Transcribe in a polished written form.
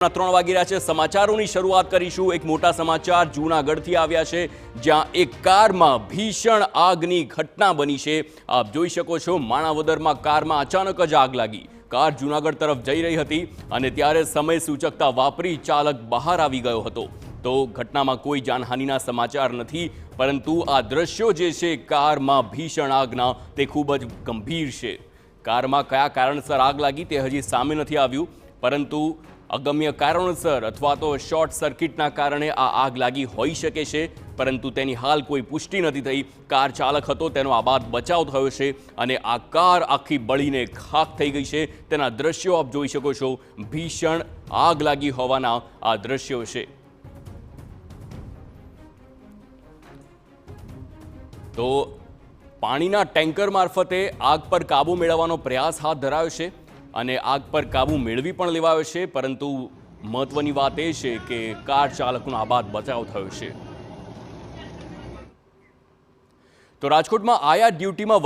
3 વાગી રહ્યા છે। સમાચારોની શરૂઆત કરીશું। એક મોટા સમાચાર જૂનાગઢથી આવ્યા છે, જ્યાં એક કારમાં ભીષણ આગની ઘટના બની છે। આપ જોઈ શકો છો, માણાવદરમાં કારમાં અચાનક જ આગ લાગી। કાર જૂનાગઢ તરફ જઈ રહી હતી અને ત્યારે સમય સૂચકતા વાપરી ચાલક બહાર આવી ગયો હતો। તો ઘટનામાં કોઈ જાનહાનિના સમાચાર નથી, પરંતુ આ દ્રશ્યો જે છે કારમાં ભીષણ આગના, તે ખૂબ જ ગંભીર છે। કારમાં કયા કારણસર આગ લાગી તે હજી સામે નથી આવ્યું, પરંતુ અગમ્ય કારણોસર અથવા તો શોર્ટ સર્કિટના કારણે આ આગ લાગી હોઈ શકે છે, પરંતુ તેની હાલ કોઈ પુષ્ટિ નથી થઈ। કાર ચાલક હતો, તેનો આબાદ બચાવ થયો છે અને આ કાર આખી બળીને ખાખ થઈ ગઈ છે। તેના દ્રશ્યો આપ જોઈ શકો છો। ભીષણ આગ લાગી હોવાના આ દ્રશ્યો છે। તો પાણીના ટેન્કર મારફતે આગ પર કાબૂ મેળવવાનો પ્રયાસ હાથ ધરાયો છે અને આગ પર કાબૂ મેળવી પણ લેવાયો છે, પરંતુ મહત્વની વાત એ છે કે કાર ચાલકનો આબાદ બચાવ થયો છે। તો રાજકોટમાં આયા ડ્યુટીમાં